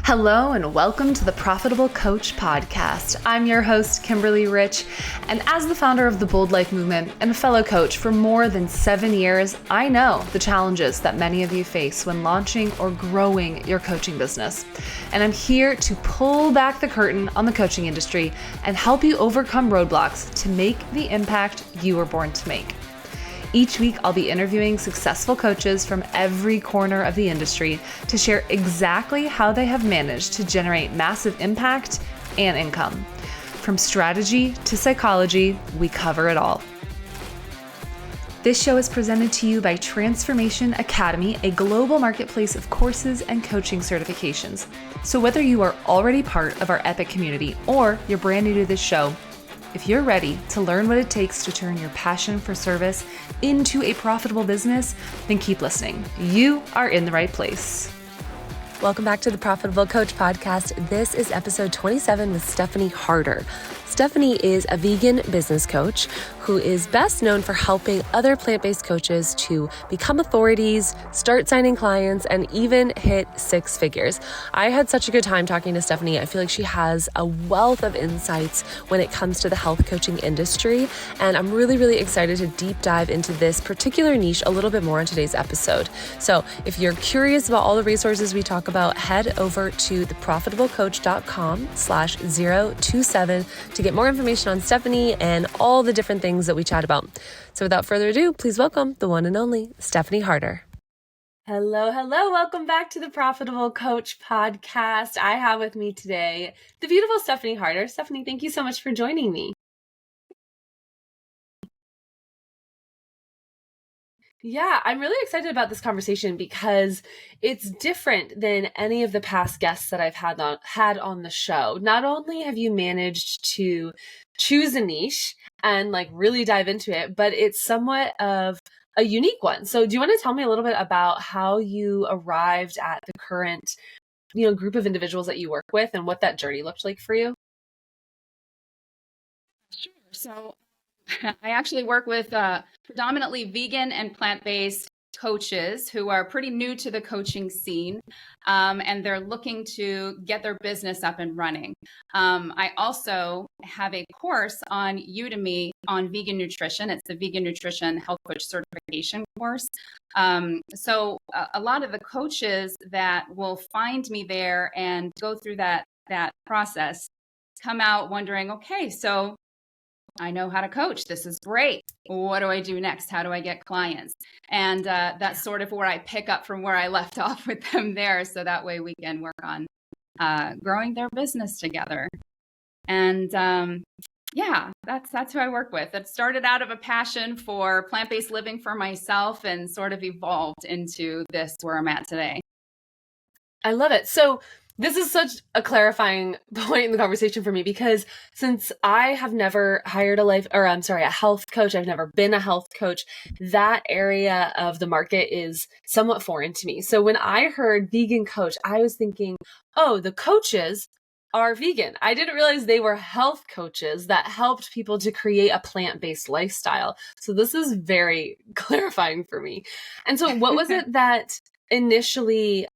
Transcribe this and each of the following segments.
Hello and welcome to the Profitable Coach Podcast. I'm your host, Kimberly Rich, and as the founder of the Bold Life Movement and a fellow coach for more than 7 years, I know the challenges that many of you face when launching or growing your coaching business. And I'm here to pull back the curtain on the coaching industry and help you overcome roadblocks to make the impact you were born to make. Each week, I'll be interviewing successful coaches from every corner of the industry to share exactly how they have managed to generate massive impact and income. From strategy to psychology, we cover it all. This show is presented to you by Transformation Academy, a global marketplace of courses and coaching certifications. So whether you are already part of our epic community or you're brand new to this show, if you're ready to learn what it takes to turn your passion for service into a profitable business, then keep listening. You are in the right place. Welcome back to the Profitable Coach Podcast. This is episode 27 with Stephanie Harter. Stephanie is a vegan business coach who is best known for helping other plant-based coaches to become authorities, start signing clients, and even hit six figures. I had such a good time talking to Stephanie. I feel like she has a wealth of insights when it comes to the health coaching industry, and I'm really excited to deep dive into this particular niche a little bit more in today's episode. So if you're curious about all the resources we talk about, head over to theprofitablecoach.com/027 to get more information on Stephanie and all the different things that we chat about. So without further ado, please welcome the one and only Stephanie Harter. Hello. Welcome back to the Profitable Coach Podcast. I have with me today the beautiful Stephanie Harter. Stephanie, thank you so much for joining me. Yeah, I'm really excited about this conversation because it's different than any of the past guests that I've had on the show. Not only have you managed to choose a niche and really dive into it, but it's somewhat of a unique one. So do you want to tell me a little bit about how you arrived at the current, group of individuals that you work with and what that journey looked like for you? Sure. So I actually work with predominantly vegan and plant-based coaches who are pretty new to the coaching scene, and they're looking to get their business up and running. I also have a course on Udemy on vegan nutrition. It's the Vegan Nutrition Health Coach Certification course. So a lot of the coaches that will find me there and go through that process come out wondering, okay, so I know how to coach. This is great. What do I do next? How do I get clients? And that's sort of where I pick up from where I left off with them there. So that way we can work on growing their business together. And yeah, that's who I work with. It started out of a passion for plant-based living for myself and sort of evolved into this where I'm at today. I love it. So this is such a clarifying point in the conversation for me because since I have never hired a health coach, I've never been a health coach, that area of the market is somewhat foreign to me. So when I heard vegan coach, I was thinking, oh, the coaches are vegan. I didn't realize they were health coaches that helped people to create a plant-based lifestyle. So this is very clarifying for me. And so what was it that initially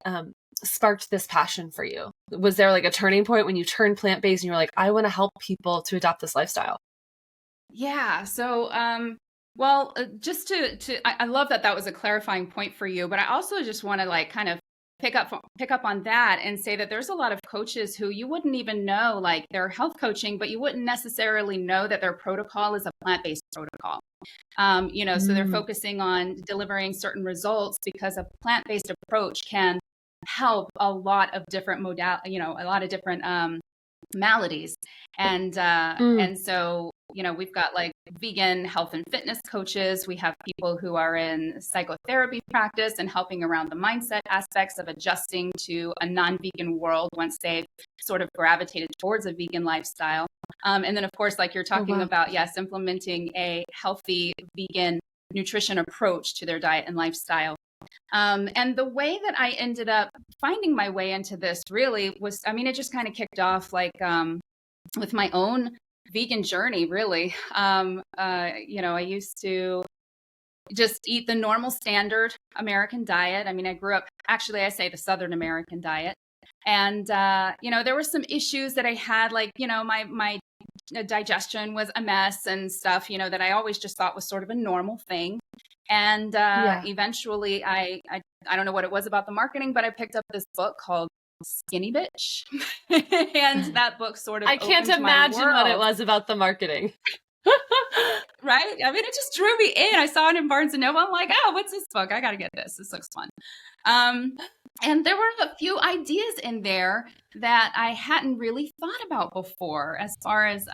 sparked this passion for you? Was there a turning point when you turned plant-based and you were like, I want to help people to adopt this lifestyle? Yeah. So, just to I love that was a clarifying point for you, but I also just want to kind of pick up on that and say that there's a lot of coaches who you wouldn't even know, they're health coaching, but you wouldn't necessarily know that their protocol is a plant-based protocol. So they're focusing on delivering certain results because a plant-based approach can help a lot of different maladies. And so, we've got vegan health and fitness coaches. We have people who are in psychotherapy practice and helping around the mindset aspects of adjusting to a non-vegan world once they've sort of gravitated towards a vegan lifestyle. And then of course, you're talking about, yes, implementing a healthy vegan nutrition approach to their diet and lifestyle. And the way that I ended up finding my way into this really was, it just kind of kicked off with my own vegan journey, really. I used to just eat the normal standard American diet. I grew up, actually, I say the Southern American diet. And, there were some issues that I had, like, my digestion was a mess and stuff, that I always just thought was sort of a normal thing. And eventually I don't know what it was about the marketing, but I picked up this book called Skinny Bitch. And that book sort of I can't imagine what it was about the marketing. Right? I mean, it just drew me in. I saw it in Barnes & Noble. I'm like, oh, what's this book? I got to get this. This looks fun. And there were a few ideas in there that I hadn't really thought about before, as far as,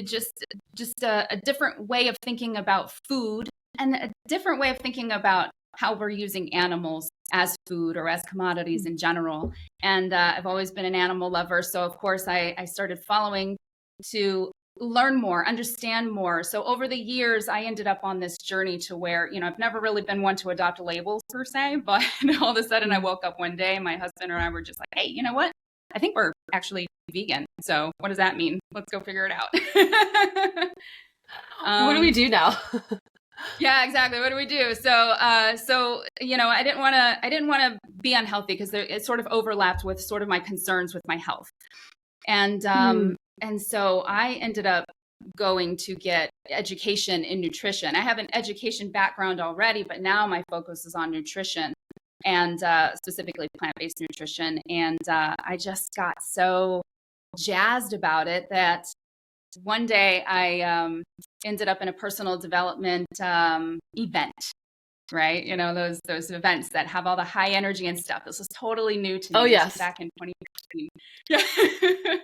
just a different way of thinking about food and a different way of thinking about how we're using animals as food or as commodities in general. And I've always been an animal lover. So, of course, I started following to learn more, understand more. So over the years, I ended up on this journey to where, I've never really been one to adopt labels per se, but all of a sudden I woke up one day, my husband and I were just like, hey, you know what? I think we're actually vegan. So what does that mean? Let's go figure it out. What do we do now? Yeah, exactly. What do we do? So, I didn't want to be unhealthy because it sort of overlapped with sort of my concerns with my health. And so I ended up going to get education in nutrition. I have an education background already, but now my focus is on nutrition and specifically plant-based nutrition. And I just got so jazzed about it that one day I ended up in a personal development event. Right? Those events that have all the high energy and stuff. This was totally new to me. Oh, yes. Back in 2015. Yeah.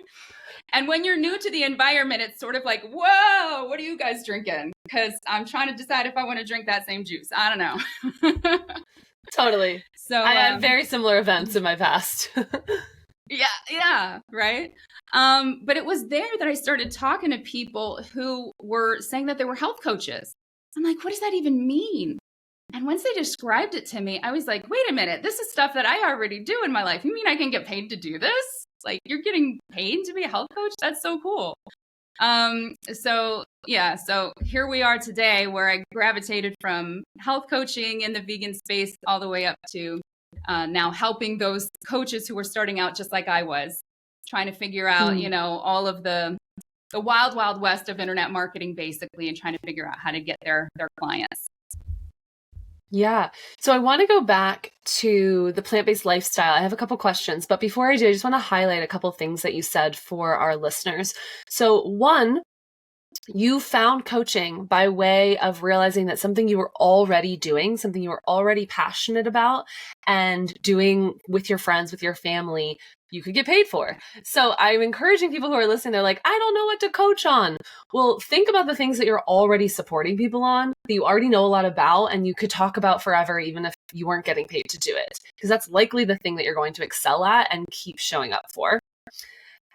And when you're new to the environment, it's sort of like, whoa, what are you guys drinking? Because I'm trying to decide if I want to drink that same juice. I don't know. Totally. So I had very similar events in my past. Yeah, right. But it was there that I started talking to people who were saying that they were health coaches. I'm like, what does that even mean? And once they described it to me, I was like, wait a minute, this is stuff that I already do in my life. You mean I can get paid to do this? Like, you're getting paid to be a health coach? That's so cool. So here we are today, where I gravitated from health coaching in the vegan space all the way up to now helping those coaches who were starting out just like I was, trying to figure out, all of the wild, wild west of internet marketing, basically, and trying to figure out how to get their clients. Yeah. So I want to go back to the plant-based lifestyle. I have a couple questions, but before I do, I just want to highlight a couple things that you said for our listeners. So one, you found coaching by way of realizing that something you were already doing, something you were already passionate about and doing with your friends, with your family, you could get paid for. So I'm encouraging people who are listening, they're like, I don't know what to coach on. Well, think about the things that you're already supporting people on, that you already know a lot about, and you could talk about forever, even if you weren't getting paid to do it, because that's likely the thing that you're going to excel at and keep showing up for.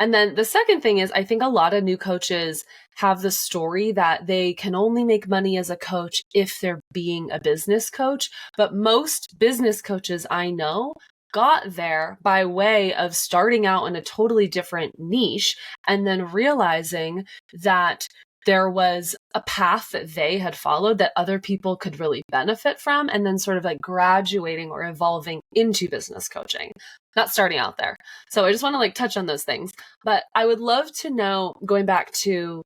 And then the second thing is, I think a lot of new coaches have the story that they can only make money as a coach if they're being a business coach. But most business coaches I know got there by way of starting out in a totally different niche and then realizing that there was a path that they had followed that other people could really benefit from, and then sort of like graduating or evolving into business coaching, not starting out there. So I just want to like touch on those things. But I would love to know, going back to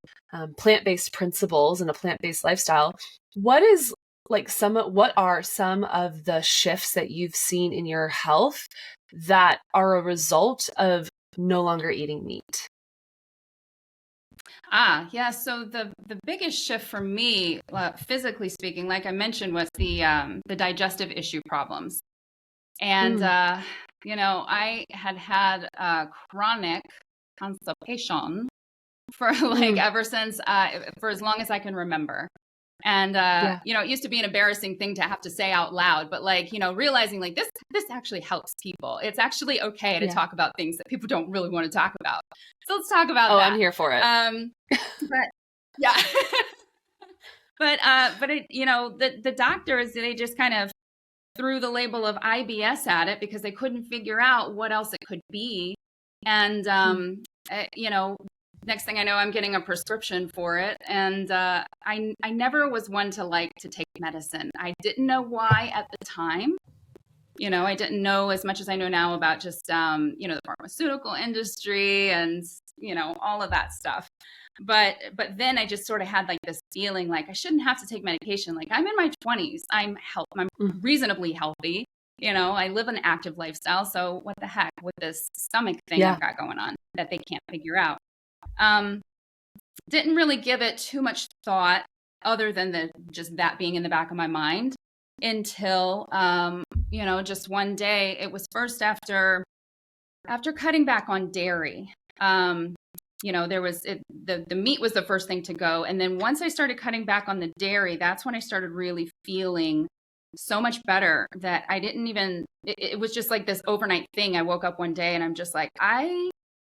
plant-based principles and a plant-based lifestyle, what are some of the shifts that you've seen in your health that are a result of no longer eating meat? Yeah. So the biggest shift for me, physically speaking, like I mentioned, was the digestive issue problems. And, I had chronic constipation for ever since, for as long as I can remember. And, it used to be an embarrassing thing to have to say out loud, but realizing this actually helps people. It's actually okay to talk about things that people don't really want to talk about. So let's talk about that. I'm here for it. But yeah, but the doctors, they just kind of threw the label of IBS at it because they couldn't figure out what else it could be. And, next thing I know, I'm getting a prescription for it. And I never was one to like to take medicine. I didn't know why at the time. I didn't know as much as I know now about just, the pharmaceutical industry and, all of that stuff. But then I just sort of had like this feeling like I shouldn't have to take medication. Like I'm in my 20s. I'm reasonably healthy. I live an active lifestyle. So what the heck with this stomach thing I've got going on that they can't figure out? Didn't really give it too much thought other than just that being in the back of my mind until, just one day. It was first after cutting back on dairy. There was the meat was the first thing to go. And then once I started cutting back on the dairy, that's when I started really feeling so much better that I didn't even, it was just like this overnight thing. I woke up one day and I'm just like, I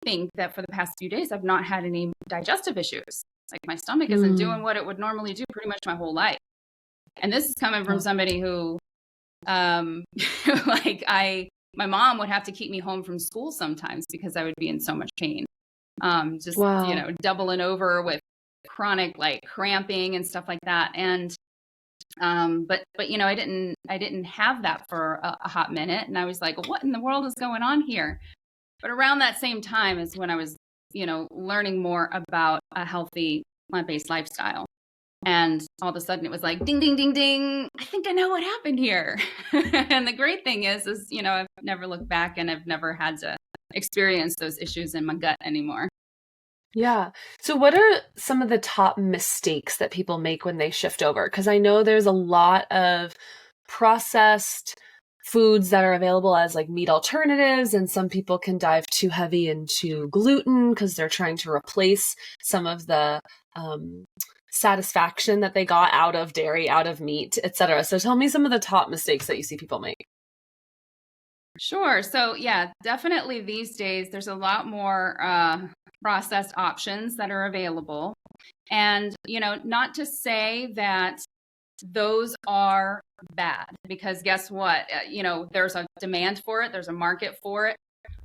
think that for the past few days, I've not had any digestive issues. Like my stomach isn't doing what it would normally do pretty much my whole life. And this is coming from somebody who, my mom would have to keep me home from school sometimes because I would be in so much pain. Doubling over with chronic like cramping and stuff like that. And, but I didn't have that for a hot minute. And I was like, what in the world is going on here? But around that same time is when I was, learning more about a healthy plant-based lifestyle. And all of a sudden it was like, ding, ding, ding, ding. I think I know what happened here. And the great thing is, I've never looked back and I've never had to experience those issues in my gut anymore. Yeah. So what are some of the top mistakes that people make when they shift over? Because I know there's a lot of processed foods that are available as like meat alternatives, and some people can dive too heavy into gluten because they're trying to replace some of the satisfaction that they got out of dairy, out of meat, etc. So tell me some of the top mistakes that you see people make. Sure. So yeah, definitely these days there's a lot more processed options that are available. And, not to say that those are bad, because guess what? There's a demand for it. There's a market for it.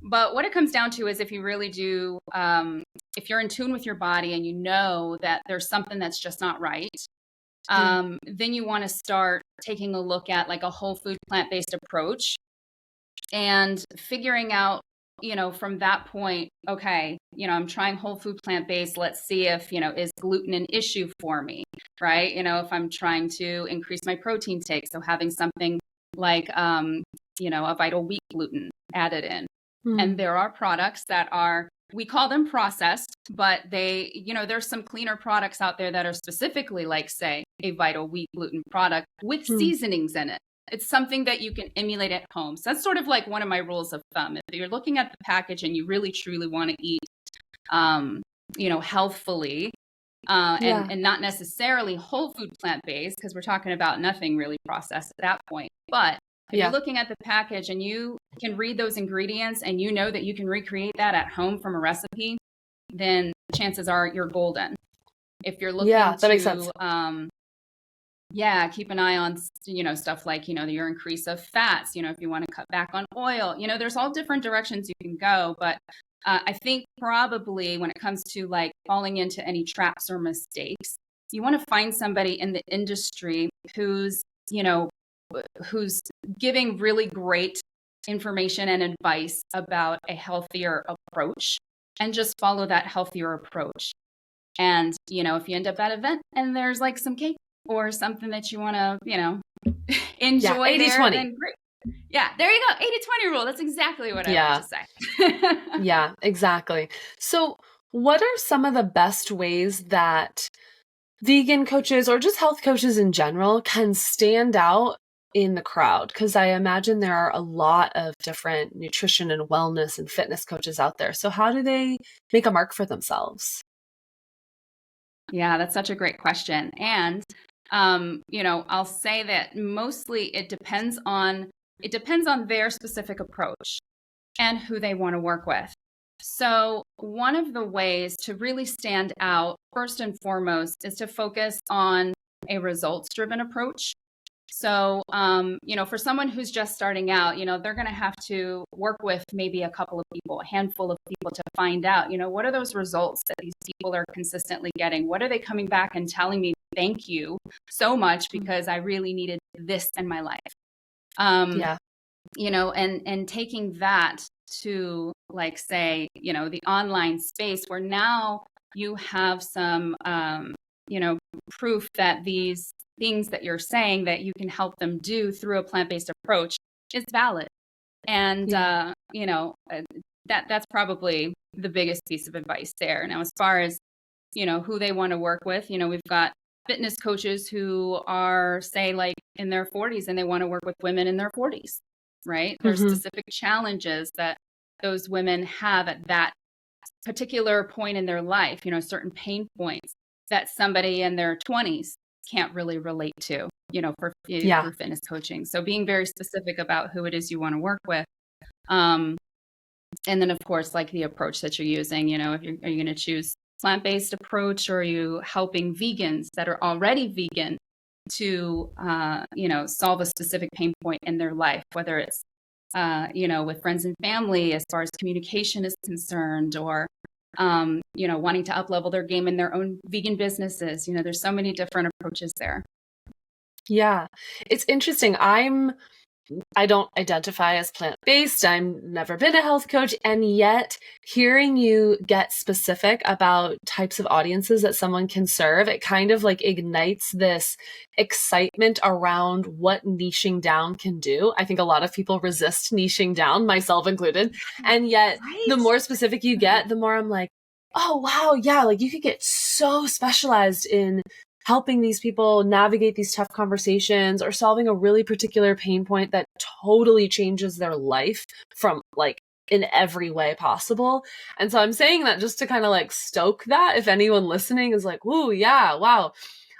But what it comes down to is if you really do, if you're in tune with your body and you know that there's something that's just not right, then you want to start taking a look at like a whole food plant-based approach and figuring out, from that point, okay, I'm trying whole food plant-based. Let's see if, is gluten an issue for me, right? If I'm trying to increase my protein take, so having something like, a vital wheat gluten added in. And there are products that are, we call them processed, but they, there's some cleaner products out there that are specifically like, say, a vital wheat gluten product with seasonings in it. It's something that you can emulate at home. So that's sort of like one of my rules of thumb. If you're looking at the package and you really truly want to eat, healthfully, and not necessarily whole food plant-based, because we're talking about nothing really processed at that point. But if you're looking at the package and you can read those ingredients and you know that you can recreate that at home from a recipe, then chances are you're golden. If you're looking that makes sense. Keep an eye on, stuff like, your increase of fats, if you want to cut back on oil, there's all different directions you can go. But I think probably when it comes to like falling into any traps or mistakes, you want to find somebody in the industry who's giving really great information and advice about a healthier approach, and just follow that healthier approach. And, if you end up at an event and there's like some cake or something that you want to, enjoy, 80-20. then great. Yeah, there you go. 80-20 rule. That's exactly what I want to say. Yeah, exactly. So what are some of the best ways that vegan coaches or just health coaches in general can stand out in the crowd? Because I imagine there are a lot of different nutrition and wellness and fitness coaches out there. So how do they make a mark for themselves? Yeah, that's such a great question. And, I'll say that mostly it depends on their specific approach and who they want to work with. So one of the ways to really stand out, first and foremost, is to focus on a results-driven approach. So, for someone who's just starting out, they're going to have to work with maybe a couple of people, a handful of people, to find out, what are those results that these people are consistently getting? What are they coming back and telling me, thank you so much because I really needed this in my life? and taking that to, like, say, the online space where now you have some, proof that these things that you're saying that you can help them do through a plant-based approach is valid. And, that's probably the biggest piece of advice there. Now, as far as, who they want to work with, we've got fitness coaches who are, say, like in their 40s, and they want to work with women in their 40s, right? There's specific challenges that those women have at that particular point in their life, certain pain points that somebody in their 20s can't really relate to, for fitness coaching. So being very specific about who it is you want to work with. And then, of course, like the approach that you're using, if are you going to choose plant-based approach, or are you helping vegans that are already vegan to, solve a specific pain point in their life, whether it's, with friends and family, as far as communication is concerned, or, wanting to up-level their game in their own vegan businesses. There's so many different approaches there. Yeah, it's interesting. I don't identify as plant-based. I've never been a health coach. And yet hearing you get specific about types of audiences that someone can serve, it kind of like ignites this excitement around what niching down can do. I think a lot of people resist niching down, myself included. And yet the more specific you get, the more I'm like, oh, wow. Yeah. Like you could get so specialized in helping these people navigate these tough conversations or solving a really particular pain point that totally changes their life from like in every way possible. And so I'm saying that just to kind of like stoke that if anyone listening is like, ooh, yeah, wow,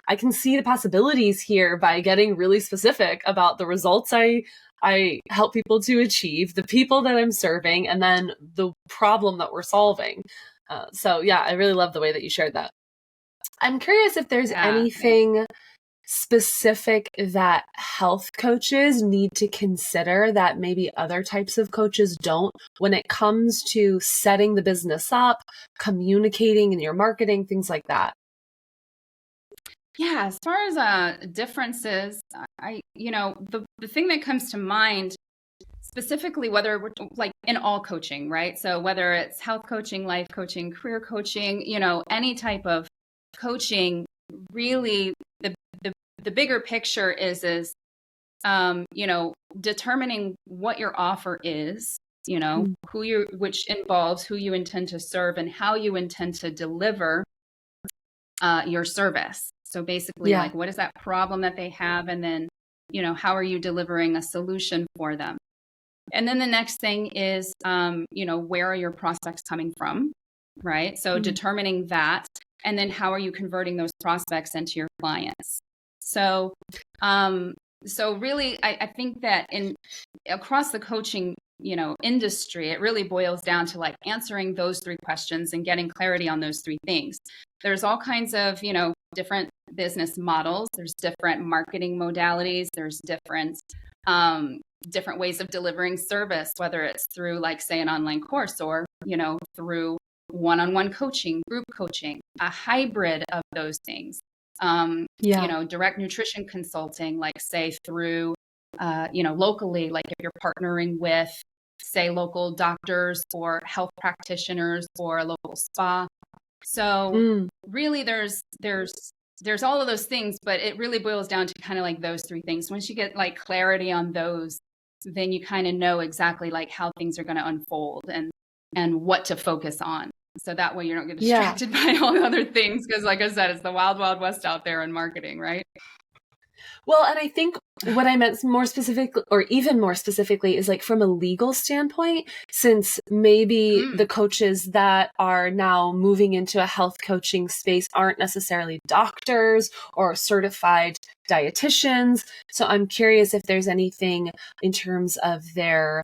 I can see the possibilities here by getting really specific about the results I help people to achieve, the people that I'm serving, and then the problem that we're solving. So yeah, I really love the way that you shared that. I'm curious if there's anything specific that health coaches need to consider that maybe other types of coaches don't when it comes to setting the business up, communicating in your marketing, things like that. Yeah, as far as differences, the thing that comes to mind specifically, whether we're like in all coaching, right? So whether it's health coaching, life coaching, career coaching, any type of coaching, really the bigger picture is determining what your offer is, which involves who you intend to serve and how you intend to deliver your service. So basically, like, what is that problem that they have? And then, how are you delivering a solution for them? And then the next thing is, where are your prospects coming from, right? So determining that, and then how are you converting those prospects into your clients? So, really, I think that across the coaching, industry, it really boils down to like answering those three questions and getting clarity on those three things. There's all kinds of, different business models. There's different marketing modalities. There's different ways of delivering service, whether it's through, like, say, an online course or, through one-on-one coaching, group coaching, a hybrid of those things. Direct nutrition consulting, like, say, through, locally, like if you're partnering with, say, local doctors or health practitioners or a local spa. So really there's all of those things, but it really boils down to kind of like those three things. Once you get like clarity on those, then you kind of know exactly like how things are going to unfold and what to focus on. So that way you don't get distracted by all the other things. Because like I said, it's the wild, wild west out there in marketing, right? Well, and I think what I meant more specifically, or even more specifically, is like from a legal standpoint, since maybe the coaches that are now moving into a health coaching space aren't necessarily doctors or certified dietitians. So I'm curious if there's anything in terms of their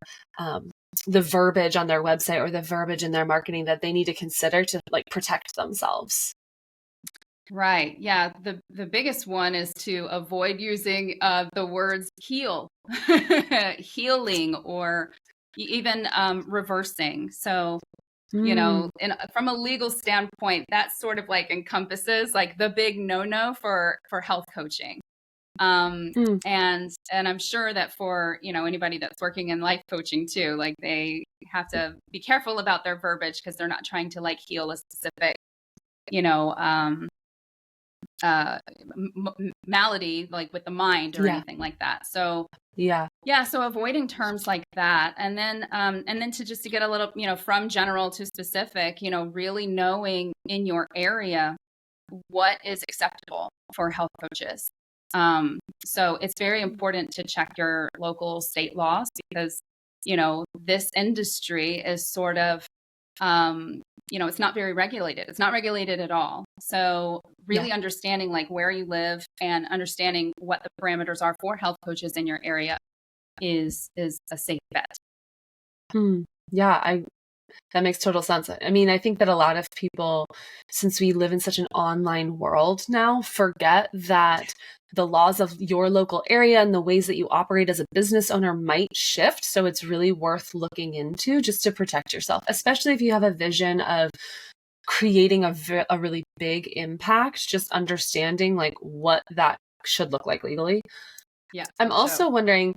the verbiage on their website or the verbiage in their marketing that they need to consider to like protect themselves. Right. Yeah. The biggest one is to avoid using the words heal, healing, or even reversing. So, from a legal standpoint, that sort of like encompasses like the big no-no for health coaching. Mm. And I'm sure that for, anybody that's working in life coaching too, like they have to be careful about their verbiage because they're not trying to like heal a specific, you know, malady like with the mind or anything like that. So so avoiding terms like that, and then to get a little, from general to specific, really knowing in your area what is acceptable for health coaches. So it's very important to check your local state laws because, this industry is sort of, it's not very regulated. It's not regulated at all. So really understanding like where you live and understanding what the parameters are for health coaches in your area is a safe bet. Yeah, that makes total sense. I mean, I think that a lot of people, since we live in such an online world now, forget that the laws of your local area and the ways that you operate as a business owner might shift. So it's really worth looking into just to protect yourself, especially if you have a vision of creating a really big impact, just understanding like what that should look like legally. Yeah. I'm also wondering,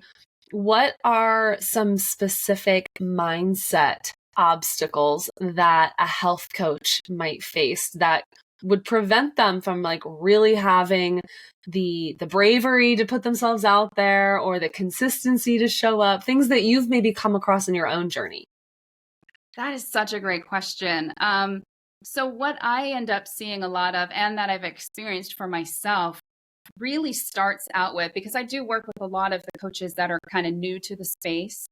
what are some specific mindset obstacles that a health coach might face that would prevent them from like really having the bravery to put themselves out there or the consistency to show up, things that you've maybe come across in your own journey? That is such a great question. So what I end up seeing a lot of, and that I've experienced for myself, really starts out with, because I do work with a lot of the coaches that are kind of new to the space,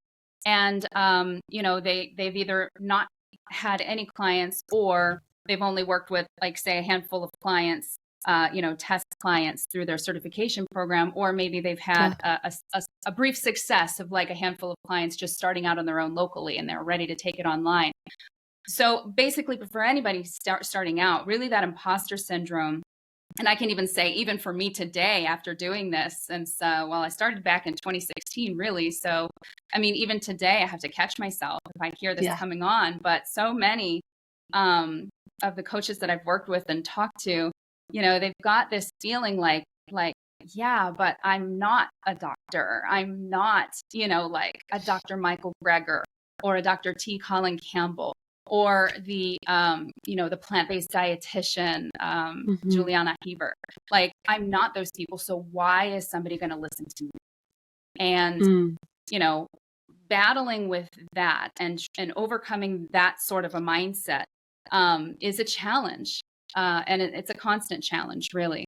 and they've either not had any clients or they've only worked with like say a handful of clients, test clients through their certification program, or maybe they've had a brief success of like a handful of clients just starting out on their own locally and they're ready to take it online. So basically for anybody starting out, really that imposter syndrome. And I can even say, even for me today, after doing this, since, I started back in 2016, really. So, I mean, even today, I have to catch myself if I hear this coming on. But so many of the coaches that I've worked with and talked to, they've got this feeling like, yeah, but I'm not a doctor. I'm not, like a Dr. Michael Greger or a Dr. T. Colin Campbell, or the the plant-based dietitian, Juliana Heber. Like, I'm not those people. So why is somebody going to listen to me? And, battling with that and overcoming that sort of a mindset is a challenge. And it's a constant challenge, really.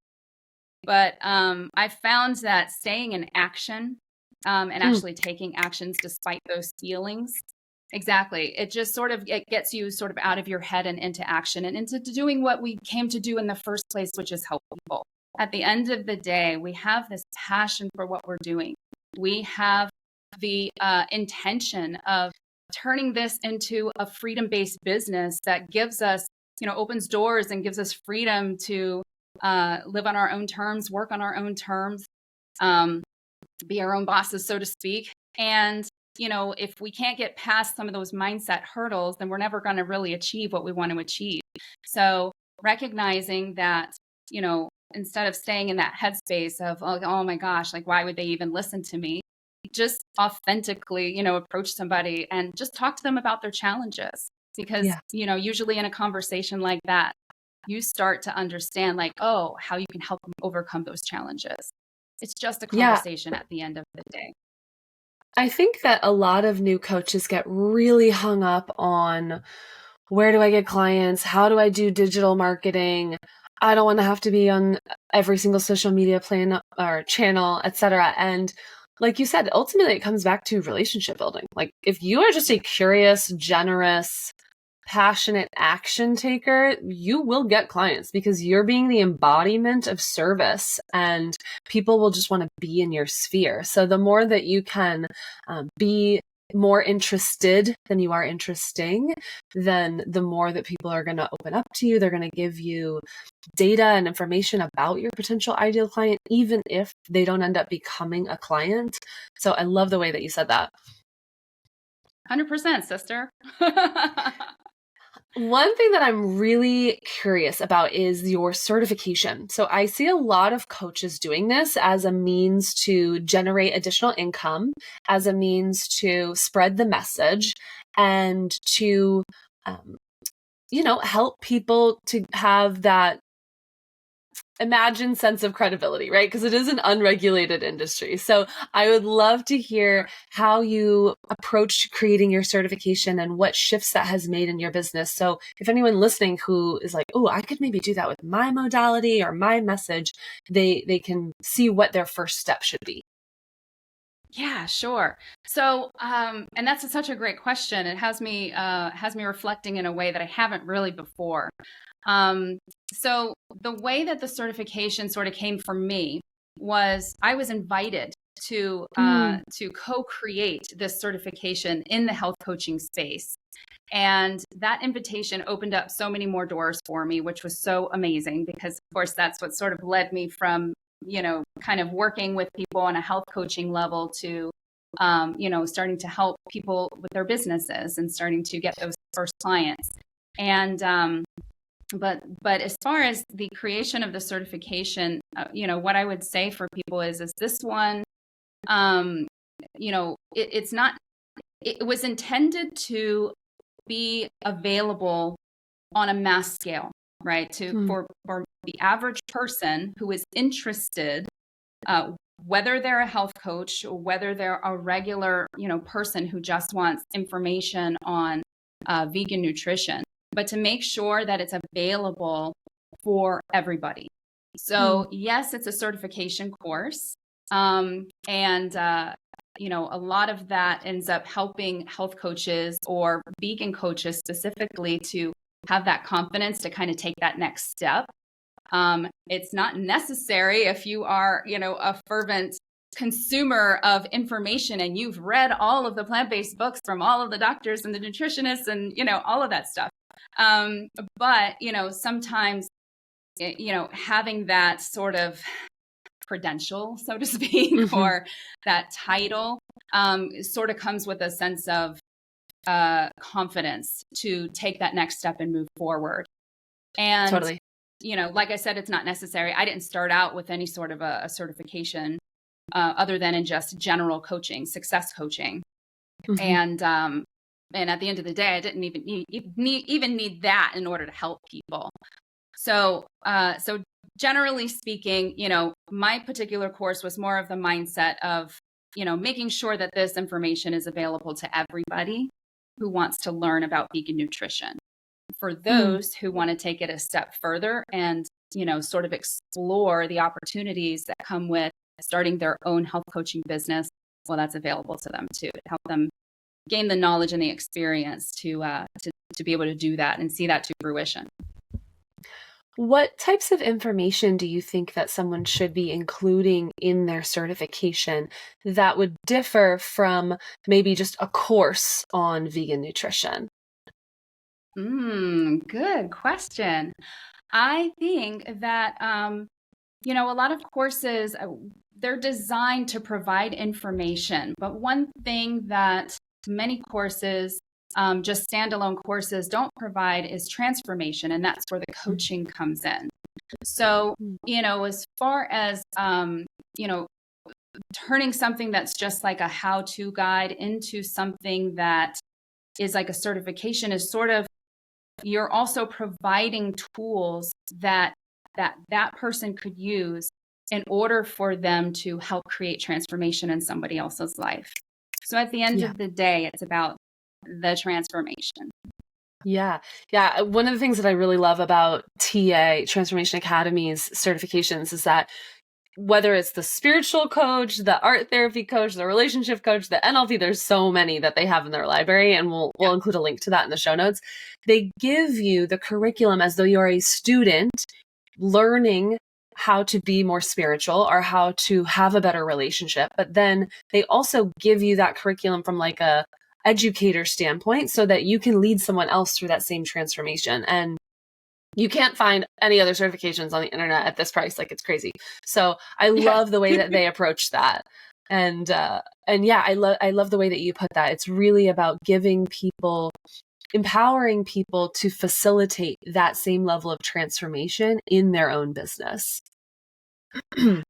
But I found that staying in action and actually taking actions despite those feelings, exactly. It just it gets you sort of out of your head and into action and into doing what we came to do in the first place, which is help people. At the end of the day, we have this passion for what we're doing. We have the intention of turning this into a freedom-based business that gives us, opens doors and gives us freedom to live on our own terms, work on our own terms, be our own bosses, so to speak. And if we can't get past some of those mindset hurdles, then we're never going to really achieve what we want to achieve. So recognizing that, instead of staying in that headspace of, oh my gosh, like, why would they even listen to me? Just authentically, approach somebody and just talk to them about their challenges. Because, usually in a conversation like that, you start to understand like, how you can help them overcome those challenges. It's just a conversation at the end of the day. I think that a lot of new coaches get really hung up on, where do I get clients? How do I do digital marketing? I don't want to have to be on every single social media plan or channel, etc. And like you said, ultimately it comes back to relationship building. Like, if you are just a curious, generous, passionate action taker, you will get clients because you're being the embodiment of service and people will just want to be in your sphere. So the more that you can be more interested than you are interesting, then the more that people are going to open up to you. They're going to give you data and information about your potential ideal client, even if they don't end up becoming a client. So I love the way that you said that. 100%, sister. One thing that I'm really curious about is your certification. So I see a lot of coaches doing this as a means to generate additional income, as a means to spread the message, and to, help people to have that imagined sense of credibility, right? Because it is an unregulated industry. So I would love to hear how you approached creating your certification and what shifts that has made in your business. So if anyone listening who is like, oh, I could maybe do that with my modality or my message, they can see what their first step should be. Yeah, sure. So, and that's such a great question. It has me reflecting in a way that I haven't really before. So the way that the certification sort of came from me was I was invited to co-create this certification in the health coaching space. And that invitation opened up so many more doors for me, which was so amazing because, of course, that's what sort of led me from, kind of working with people on a health coaching level to, starting to help people with their businesses and starting to get those first clients. And, but as far as the creation of the certification, what I would say for people is this one, it's not, it was intended to be available on a mass scale, right? For the average person who is interested, whether they're a health coach or whether they're a regular, person who just wants information on vegan nutrition, but to make sure that it's available for everybody. So yes, it's a certification course. A lot of that ends up helping health coaches or vegan coaches specifically to have that confidence to kind of take that next step. It's not necessary if you are, a fervent consumer of information and you've read all of the plant-based books from all of the doctors and the nutritionists and, all of that stuff. But, sometimes, having that sort of credential, so to speak, or that title sort of comes with a sense of confidence to take that next step and move forward. And, totally. Like I said, it's not necessary. I didn't start out with any sort of a certification other than in just general coaching, success coaching. And at the end of the day, I didn't even need that in order to help people. So generally speaking, my particular course was more of the mindset of, making sure that this information is available to everybody who wants to learn about vegan nutrition. For those who want to take it a step further and, sort of explore the opportunities that come with starting their own health coaching business, well, that's available to them too, to help them gain the knowledge and the experience to be able to do that and see that to fruition. What types of information do you think that someone should be including in their certification that would differ from maybe just a course on vegan nutrition? Good question. I think that, a lot of courses, they're designed to provide information. But one thing that many courses, just standalone courses, don't provide is transformation. And that's where the coaching comes in. So, as far as, turning something that's just like a how-to guide into something that is like a certification is sort of, you're also providing tools that person could use in order for them to help create transformation in somebody else's life. So at the end of the day, it's about the transformation. Yeah. One of the things that I really love about TA, Transformation Academy's certifications, is that whether it's the spiritual coach, the art therapy coach, the relationship coach, the NLP, there's so many that they have in their library, and we'll include a link to that in the show notes. They give you the curriculum as though you're a student learning how to be more spiritual or how to have a better relationship. But then they also give you that curriculum from like a educator standpoint so that you can lead someone else through that same transformation. And you can't find any other certifications on the internet at this price. Like, it's crazy. So I love the way that they approach that. And I love the way that you put that. It's really about giving people empowering people to facilitate that same level of transformation in their own business. For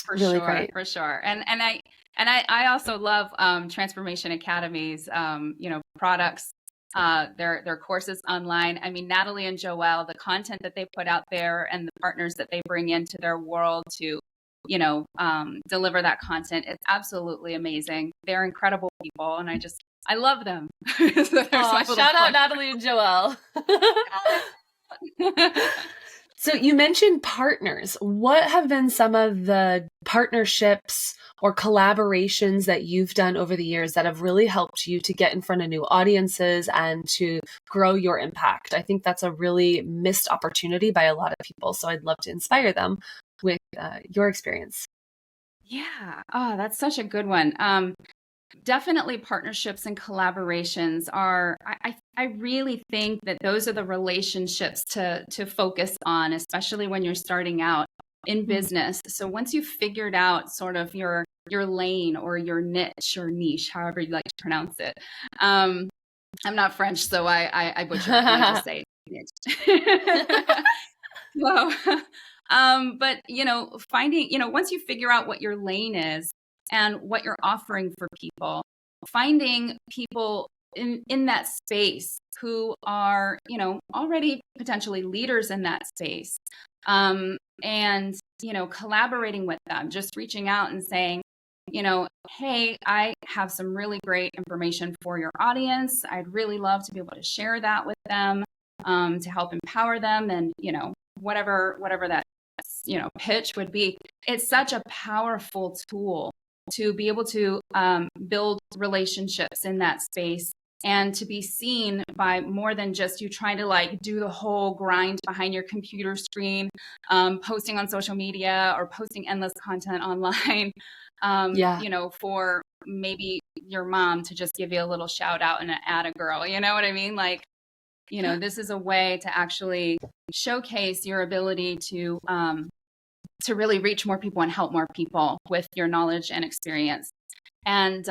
Really sure, great. for sure. And I also love transformation academies, products, their courses online. I mean, Natalie and Joelle, the content that they put out there and the partners that they bring into their world to, deliver that content, it's absolutely amazing. They're incredible people, and I love them. So there's my little shout out plug. Natalie and Joelle. So you mentioned partners. What have been some of the partnerships or collaborations that you've done over the years that have really helped you to get in front of new audiences and to grow your impact? I think that's a really missed opportunity by a lot of people. So I'd love to inspire them with your experience. Yeah. Oh, that's such a good one. Definitely partnerships and collaborations are, I really think that those are the relationships to focus on, especially when you're starting out in business. So once you've figured out sort of your lane or your niche or niche, however you like to pronounce it. I'm not French, so I butcher it. I just say niche. So, but finding, once you figure out what your lane is and what you're offering for people, finding people in that space who are, already potentially leaders in that space, and, collaborating with them, just reaching out and saying, hey, I have some really great information for your audience. I'd really love to be able to share that with them, to help empower them, and, whatever that pitch would be. It's such a powerful tool to be able to build relationships in that space and to be seen by more than just you trying to do the whole grind behind your computer screen, posting on social media or posting endless content online, for maybe your mom to just give you a little shout out and add a girl, you know what I mean? This is a way to actually showcase your ability to really reach more people and help more people with your knowledge and experience. And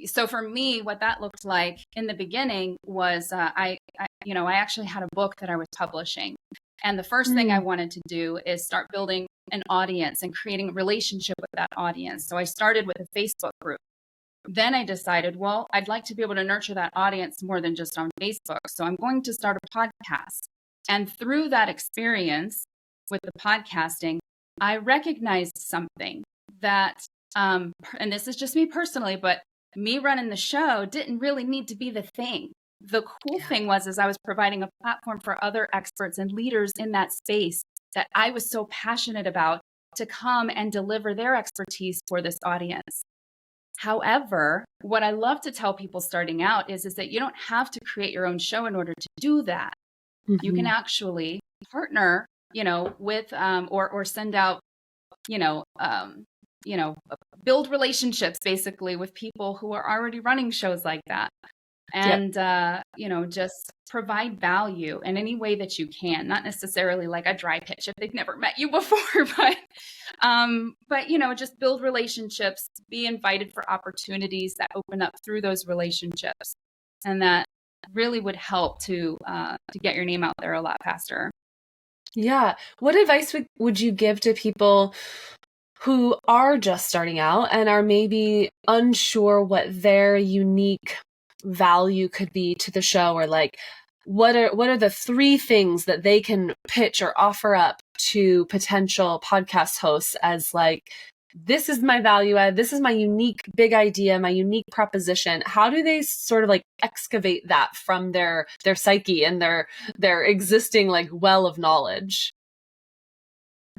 so for me, what that looked like in the beginning was I actually had a book that I was publishing. And the first thing I wanted to do is start building an audience and creating a relationship with that audience. So I started with a Facebook group. Then I decided, well, I'd like to be able to nurture that audience more than just on Facebook. So I'm going to start a podcast. And through that experience with the podcasting, I recognized something that, and this is just me personally, but me running the show didn't really need to be the thing. The cool thing was I was providing a platform for other experts and leaders in that space that I was so passionate about to come and deliver their expertise for this audience. However, what I love to tell people starting out is that you don't have to create your own show in order to do that. You can actually partner, with or send out, build relationships basically with people who are already running shows like that. And, just provide value in any way that you can, not necessarily like a dry pitch if they've never met you before, but, just build relationships, be invited for opportunities that open up through those relationships. And that really would help to get your name out there a lot faster. Yeah. What advice would you give to people who are just starting out and are maybe unsure what their unique value could be to the show, or what are the 3 things that they can pitch or offer up to potential podcast hosts as this is my value add, this is my unique big idea, my unique proposition? How do they sort of excavate that from their psyche and their existing well of knowledge?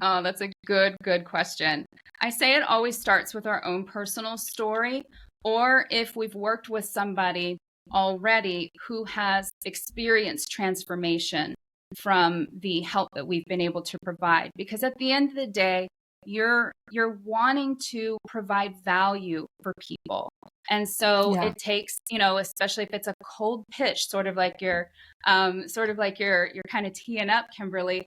Oh, that's a good question. I say it always starts with our own personal story, or if we've worked with somebody already who has experienced transformation from the help that we've been able to provide. Because at the end of the day, you're wanting to provide value for people. And so it takes, especially if it's a cold pitch, sort of like you're kind of teeing up, Kimberly.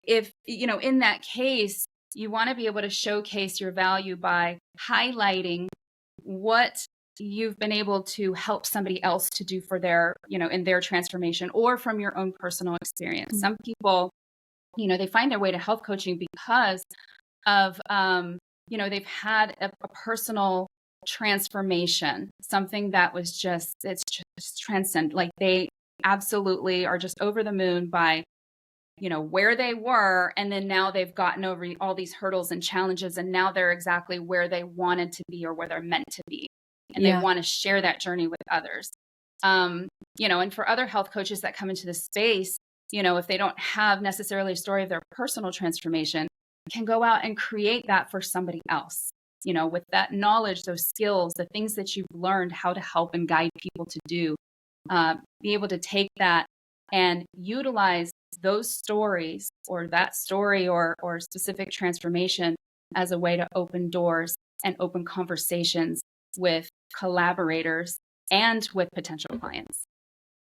If, in that case, you want to be able to showcase your value by highlighting what you've been able to help somebody else to do for their, in their transformation, or from your own personal experience. Some people, they find their way to health coaching because of, they've had a personal transformation, something that was it's just transcend. Like they absolutely are just over the moon by, where they were. And then now they've gotten over all these hurdles and challenges. And now they're exactly where they wanted to be or where they're meant to be. And they want to share that journey with others. And for other health coaches that come into the space, if they don't have necessarily a story of their personal transformation, can go out and create that for somebody else, with that knowledge, those skills, the things that you've learned how to help and guide people to do, be able to take that and utilize those stories or that story or specific transformation as a way to open doors and open conversations with collaborators and with potential clients.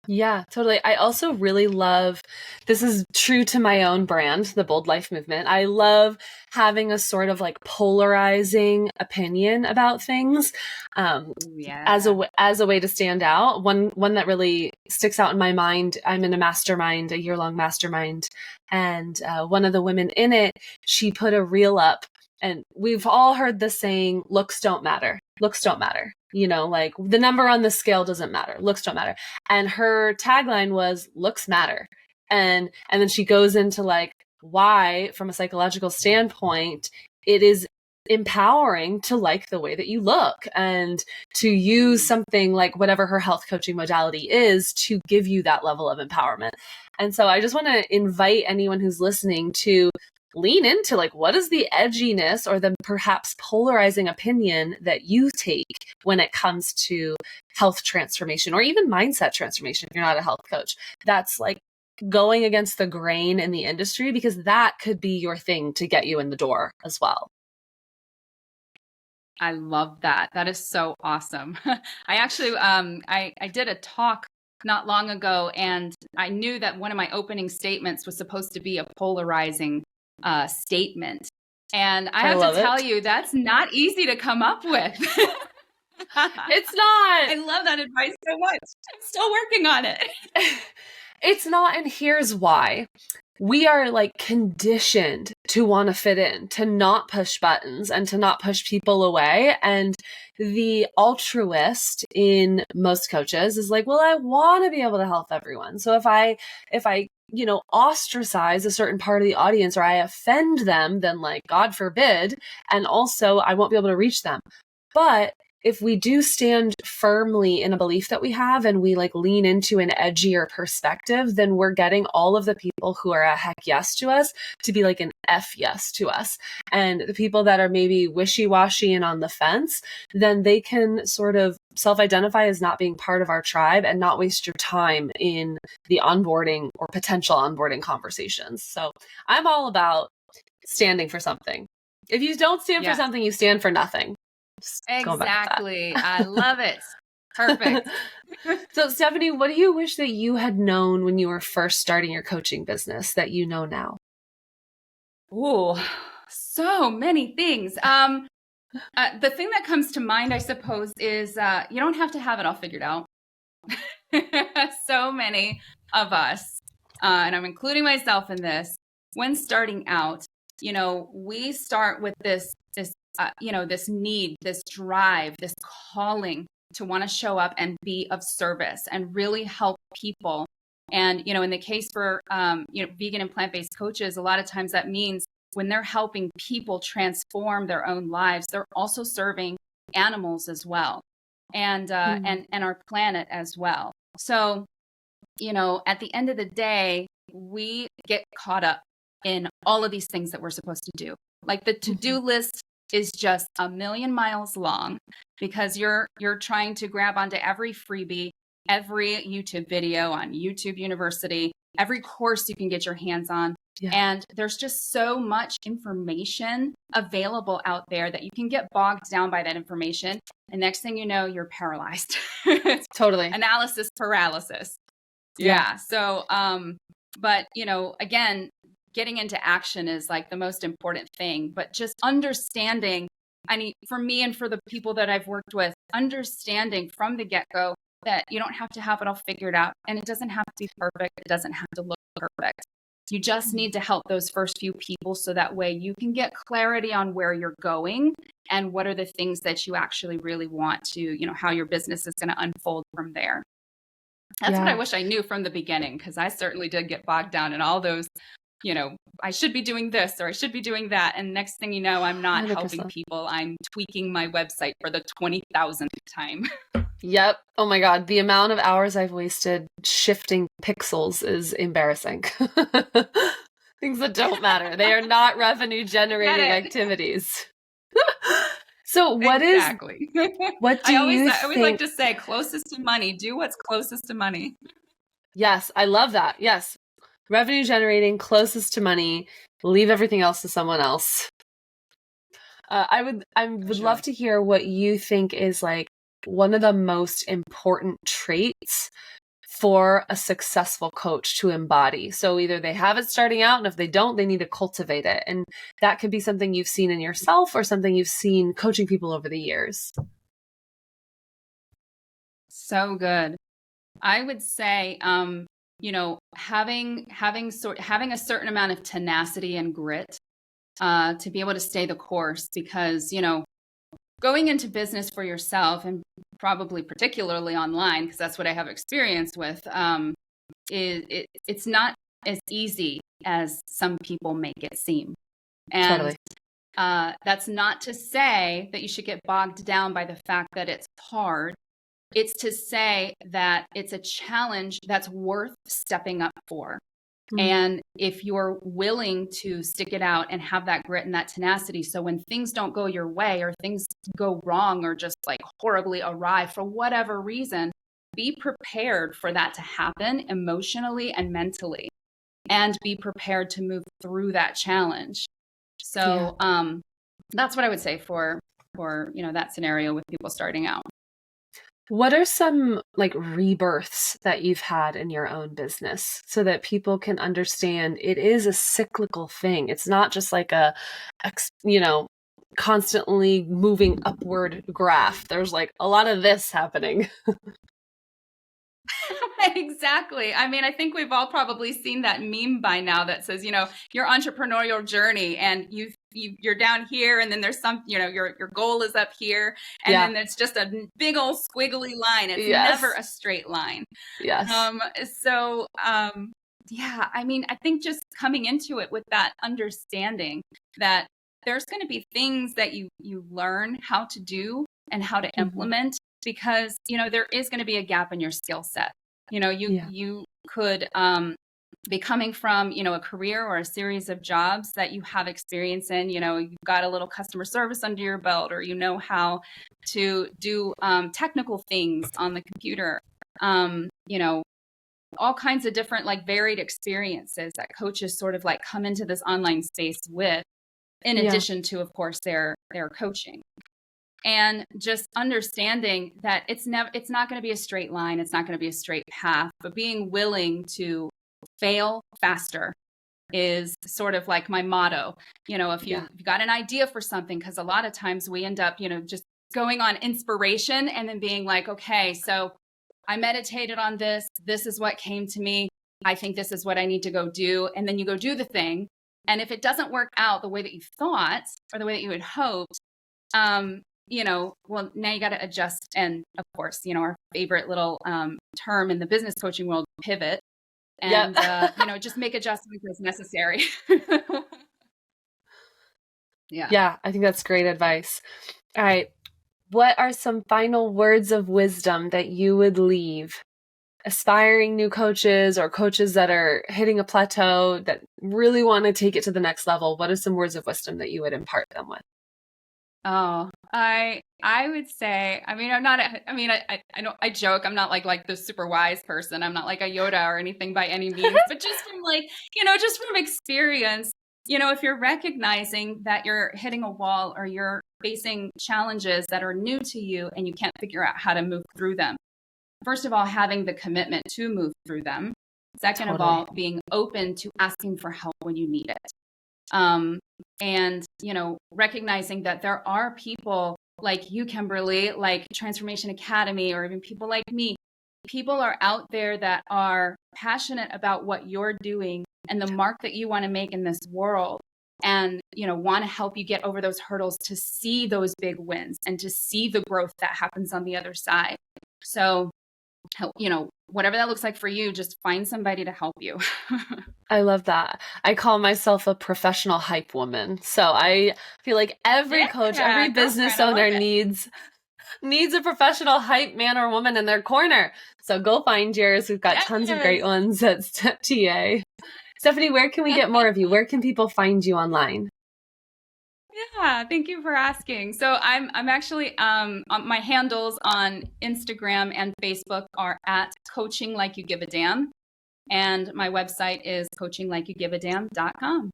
Yeah, totally. I also really love, this is true to my own brand, the Bold Life Movement. I love having a sort of like polarizing opinion about things, as a way to stand out. One that really sticks out in my mind. I'm in a mastermind, a year-long mastermind, and one of the women in it, she put a reel up, and we've all heard the saying, "Looks don't matter. Looks don't matter." Like the number on the scale doesn't matter. Looks don't matter. And her tagline was looks matter. And then she goes into like why, from a psychological standpoint, it is empowering to like the way that you look and to use something like whatever her health coaching modality is to give you that level of empowerment. And so I just want to invite anyone who's listening to lean into like, what is the edginess or the perhaps polarizing opinion that you take when it comes to health transformation or even mindset transformation if you're not a health coach? That's like going against the grain in the industry, because that could be your thing to get you in the door as well. I love that. That is so awesome. I actually, I did a talk not long ago, and I knew that one of my opening statements was supposed to be a polarizing statement. And I have to tell you, that's not easy to come up with. It's not. I love that advice so much. I'm still working on it. It's not. And here's why. We are like conditioned to want to fit in, to not push buttons and to not push people away. And the altruist in most coaches is like, well, I want to be able to help everyone. So if I ostracize a certain part of the audience or I offend them, then like, God forbid. And also I won't be able to reach them. But if we do stand firmly in a belief that we have and we like lean into an edgier perspective, then we're getting all of the people who are a heck yes to us to be like an F yes to us. And the people that are maybe wishy-washy and on the fence, then they can sort of self-identify as not being part of our tribe and not waste your time in the onboarding or potential onboarding conversations. So I'm all about standing for something. If you don't stand for something, you stand for nothing. Exactly. I love it. Perfect. So Stephanie, what do you wish that you had known when you were first starting your coaching business that you know now? Oh, so many things. The thing that comes to mind, I suppose, is you don't have to have it all figured out. So many of us, and I'm including myself in this, when starting out, we start with this need, this drive, this calling to want to show up and be of service and really help people. And, in the case for, vegan and plant-based coaches, a lot of times that means when they're helping people transform their own lives, they're also serving animals as well, and our planet as well. So, at the end of the day, we get caught up in all of these things that we're supposed to do. Like the to-do list is just a million miles long because you're trying to grab onto every freebie, every YouTube video on YouTube University, every course you can get your hands on. Yeah. And there's just so much information available out there that you can get bogged down by that information. And next thing you know, you're paralyzed. Totally. Analysis paralysis. Yeah. So, but again, getting into action is like the most important thing, but just understanding for me and for the people that I've worked with, understanding from the get-go that you don't have to have it all figured out, and it doesn't have to be perfect. It doesn't have to look perfect. You just need to help those first few people so that way you can get clarity on where you're going and what are the things that you actually really want to, how your business is going to unfold from there. That's what I wish I knew from the beginning, because I certainly did get bogged down in all those, I should be doing this or I should be doing that. And next thing you know, I'm not 100%. helping people. I'm tweaking my website for the 20,000th time. Yep. Oh my God. The amount of hours I've wasted shifting pixels is embarrassing. Things that don't matter. They are not revenue generating activities. So what exactly. what do you think? I always like to say closest to money, do what's closest to money. Yes. I love that. Yes. Revenue generating, closest to money, leave everything else to someone else. I would love to hear what you think is like one of the most important traits for a successful coach to embody. So either they have it starting out, and if they don't, they need to cultivate it. And that could be something you've seen in yourself or something you've seen coaching people over the years. So good. I would say, having a certain amount of tenacity and grit to be able to stay the course, because, going into business for yourself, and probably particularly online, because that's what I have experience with, it's not as easy as some people make it seem. And totally. That's not to say that you should get bogged down by the fact that it's hard. It's to say that it's a challenge that's worth stepping up for. And if you're willing to stick it out and have that grit and that tenacity, so when things don't go your way or things go wrong or just like horribly awry for whatever reason, be prepared for that to happen emotionally and mentally, and be prepared to move through that challenge. So that's what I would say for that scenario with people starting out. What are some like rebirths that you've had in your own business so that people can understand it is a cyclical thing? It's not just like a, constantly moving upward graph. There's like a lot of this happening. Exactly. I mean, I think we've all probably seen that meme by now that says, your entrepreneurial journey, and you're down here, and then there's some, your goal is up here, and then it's just a big old squiggly line. It's never a straight line. Yes. I mean, I think just coming into it with that understanding that there's going to be things that you learn how to do and how to implement, because, there is going to be a gap in your skill set. You could be coming from, a career or a series of jobs that you have experience in. You've got a little customer service under your belt, or how to do technical things on the computer. All kinds of different like varied experiences that coaches sort of like come into this online space with, in addition to, of course, their coaching. And just understanding that it's not going to be a straight line. It's not going to be a straight path, but being willing to fail faster is sort of like my motto. If you've got an idea for something, because a lot of times we end up, just going on inspiration and then being like, okay, so I meditated on this. This is what came to me. I think this is what I need to go do. And then you go do the thing. And if it doesn't work out the way that you thought or the way that you had hoped, well, now you got to adjust. And of course, our favorite little term in the business coaching world, pivot, and, just make adjustments as necessary. Yeah, I think that's great advice. All right. What are some final words of wisdom that you would leave aspiring new coaches or coaches that are hitting a plateau that really want to take it to the next level? What are some words of wisdom that you would impart them with? Oh, I would say, I mean, I joke, I'm not like the super wise person. I'm not like a Yoda or anything by any means, but just from just from experience, if you're recognizing that you're hitting a wall or you're facing challenges that are new to you and you can't figure out how to move through them. First of all, having the commitment to move through them. Second of all, being open to asking for help when you need it. And, recognizing that there are people like you, Kimberly, like Transformation Academy, or even people like me. People are out there that are passionate about what you're doing and the mark that you want to make in this world, and want to help you get over those hurdles to see those big wins and to see the growth that happens on the other side. So, whatever that looks like for you, just find somebody to help you. I love that. I call myself a professional hype woman. So I feel like every coach, every business owner needs a professional hype man or woman in their corner. So go find yours. We've got tons of great ones at TA. Stephanie, where can we get more of you? Where can people find you online? Yeah, thank you for asking. So I'm actually my handles on Instagram and Facebook are at Coaching Like You Give a Damn, and my website is coachinglikeyougivadamn.com.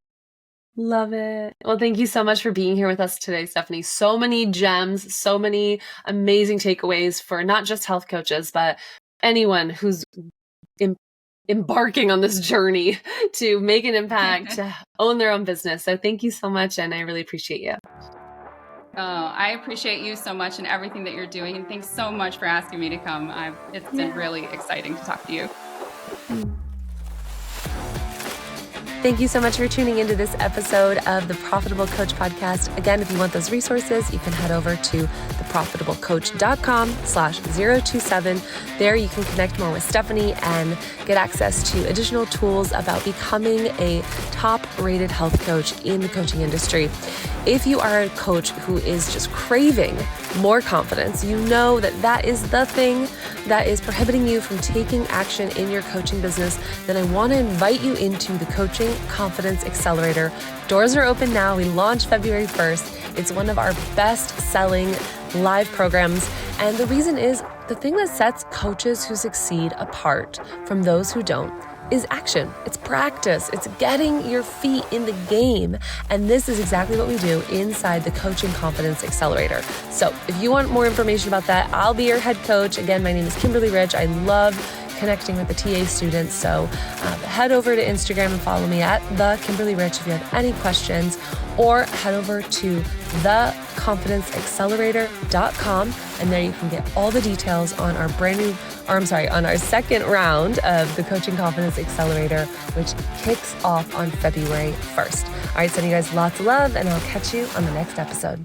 Love it. Well, thank you so much for being here with us today, Stephanie. So many gems, so many amazing takeaways for not just health coaches, but anyone who's embarking on this journey to make an impact, to own their own business. So thank you so much, and I really appreciate you. Oh, I appreciate you so much and everything that you're doing, and thanks so much for asking me to come. It's been really exciting to talk to you. Thank you so much for tuning into this episode of the Profitable Coach Podcast. Again, if you want those resources, you can head over to theprofitablecoach.com/027. There you can connect more with Stephanie and get access to additional tools about becoming a top-rated health coach in the coaching industry. If you are a coach who is just craving more confidence, you know that is the thing that is prohibiting you from taking action in your coaching business, then I want to invite you into the Coaching Confidence Accelerator. Doors are open now. We launched February 1st. It's one of our best-selling live programs. And the reason is the thing that sets coaches who succeed apart from those who don't is action. It's practice. It's getting your feet in the game. And this is exactly what we do inside the Coaching Confidence Accelerator. So if you want more information about that, I'll be your head coach. Again, my name is Kimberly Rich. I love connecting with the TA students. So head over to Instagram and follow me at the Kimberly Rich if you have any questions, or head over to theconfidenceaccelerator.com, and there you can get all the details on our on our second round of the Coaching Confidence Accelerator, which kicks off on February 1st. All right, sending you guys lots of love, and I'll catch you on the next episode.